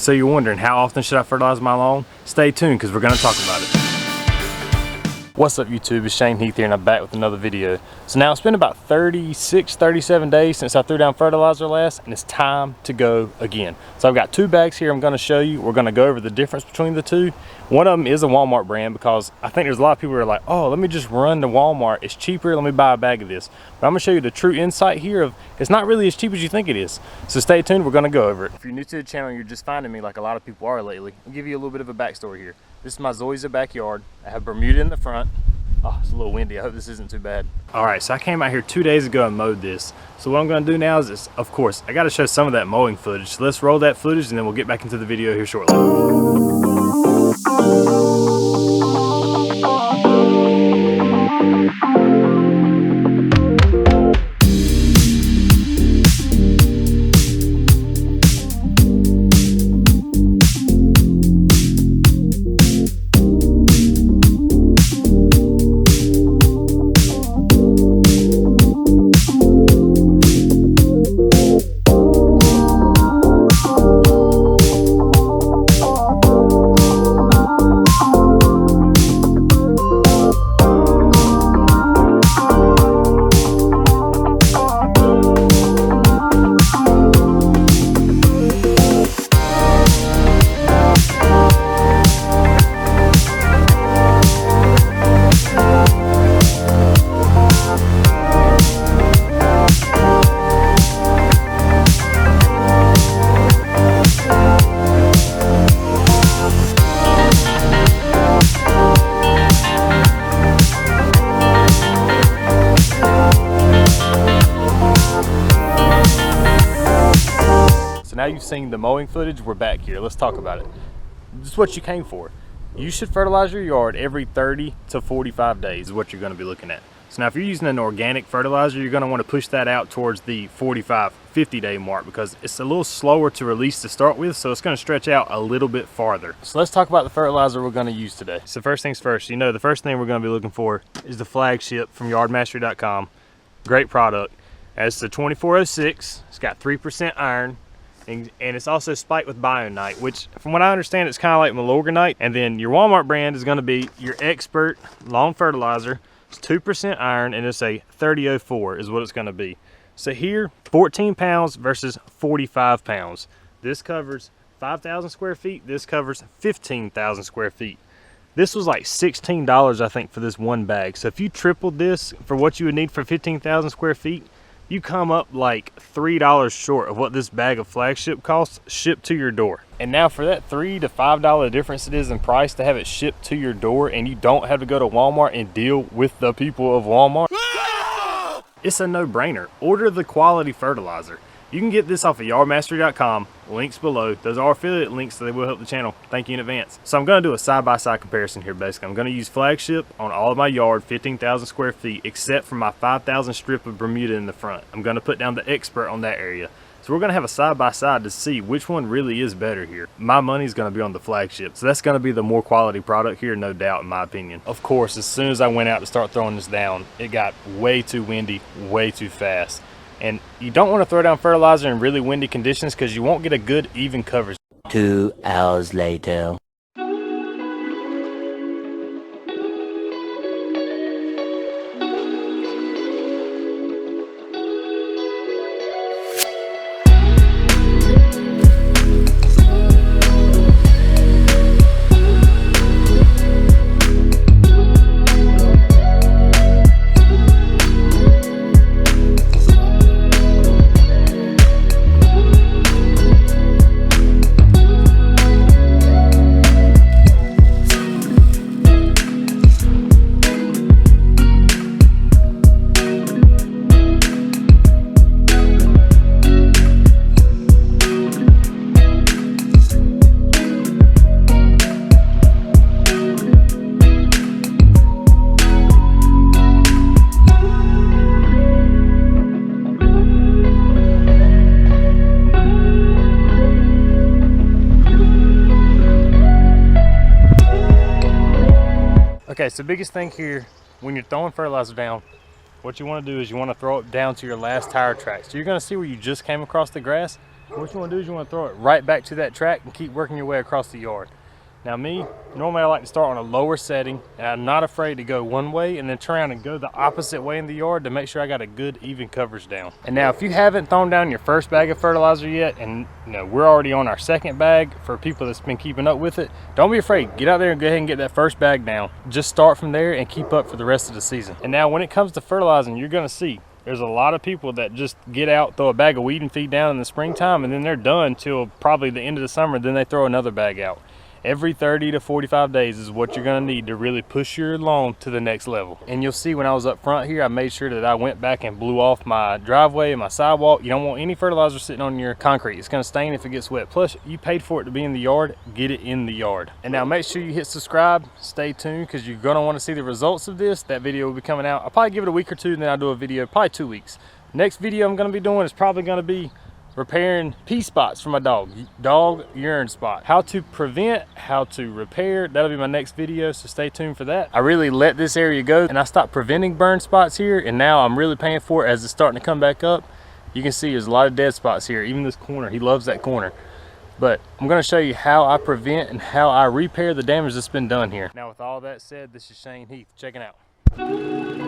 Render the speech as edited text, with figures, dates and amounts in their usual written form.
So you're wondering, how often should I fertilize my lawn? Stay tuned because we're going to talk about it. What's up YouTube, it's Shane Heath here and I'm back with another video. So now it's been about 37 days since I threw down fertilizer last, and it's time to go again. So I've got two bags here I'm going to show you. We're going to go over the difference between the two. One of them is a Walmart brand because I think there's a lot of people who are like, oh, let me just run to Walmart, it's cheaper, let me buy a bag of this. But I'm going to show you the true insight here of it's not really as cheap as you think it is. So stay tuned, we're going to go over it. If you're new to the channel and you're just finding me like a lot of people are lately, I'll give you a little bit of a backstory here. This is my Zoysia backyard. I have Bermuda in the front. Oh, it's a little windy. I hope this isn't too bad. All right, so I came out here 2 days ago and mowed this. So what I'm gonna do now is, of course, I gotta show some of that mowing footage. So let's roll that footage and then we'll get back into the video here shortly. Now you've seen the mowing footage, we're back here. Let's talk about it. This is what you came for. You should fertilize your yard every 30 to 45 days is what you're going to be looking at. So now if you're using an organic fertilizer, you're going to want to push that out towards the 45-50 day mark because it's a little slower to release to start with, so it's going to stretch out a little bit farther. So let's talk about the fertilizer we're going to use today. So first things first, you know the first thing we're going to be looking for is the Flagship from yardmastery.com. Great product. It's the 2406. It's got 3% iron. And it's also spiked with Bionite, which from what I understand it's kind of like Milorganite. And then your Walmart brand is going to be your Expert Lawn Fertilizer. It's 2% iron and it's a 3004 is what it's going to be. So here 14 pounds versus 45 pounds. This covers 5,000 square feet. This covers 15,000 square feet. This was like $16 I think for this one bag. So if you tripled this for what you would need for 15,000 square feet, you come up like $3 short of what this bag of Flagship costs shipped to your door. And now for that $3 to $5 difference it is in price to have it shipped to your door, and you don't have to go to Walmart and deal with the people of Walmart, it's a no-brainer. Order the quality fertilizer. You can get this off of yardmastery.com, links below. Those are affiliate links, so they will help the channel. Thank you in advance. So I'm going to do a side-by-side comparison here, basically. I'm going to use Flagship on all of my yard, 15,000 square feet, except for my 5,000 strip of Bermuda in the front. I'm going to put down the Expert on that area. So we're going to have a side-by-side to see which one really is better here. My money's going to be on the Flagship, so that's going to be the more quality product here, no doubt, in my opinion. Of course, as soon as I went out to start throwing this down, it got way too windy, way too fast. And you don't want to throw down fertilizer in really windy conditions because you won't get a good even coverage. 2 hours later. Okay, so biggest thing here, when you're throwing fertilizer down, what you want to do is you want to throw it down to your last tire track. So you're going to see where you just came across the grass. what you want to do is you want to throw it right back to that track and keep working your way across the yard. Now me, normally I like to start on a lower setting, and I'm not afraid to go one way and then turn around and go the opposite way in the yard to make sure I got a good even coverage down. And now if you haven't thrown down your first bag of fertilizer yet, and you know we're already on our second bag for people that's been keeping up with it, don't be afraid. Get out there and go ahead and get that first bag down. Just start from there and keep up for the rest of the season. And now when it comes to fertilizing, you're gonna see there's a lot of people that just get out, throw a bag of weed and feed down in the springtime, and then they're done till probably the end of the summer, then they throw another bag out. Every 30 to 45 days is what you're gonna need to really push your lawn to the next level. And you'll see when I was up front here, I made sure that I went back and blew off my driveway and my sidewalk. You don't want any fertilizer sitting on your concrete. It's gonna stain if it gets wet. Plus, you paid for it to be in the yard, get it in the yard. And now make sure you hit subscribe, stay tuned, because you're gonna wanna see the results of this. That video will be coming out. I'll probably give it a week or two, and then I'll do a video, probably 2 weeks. Next video I'm gonna be doing is probably gonna be repairing pee spots for my dog urine spot. How to prevent, how to repair, that'll be my next video, so stay tuned for that. I really let this area go and I stopped preventing burn spots here, and now I'm really paying for it as it's starting to come back up. You can see there's a lot of dead spots here, even this corner. He loves that corner. But I'm gonna show you how I prevent and how I repair the damage that's been done here. Now with all that said, this is Shane Heath checking out.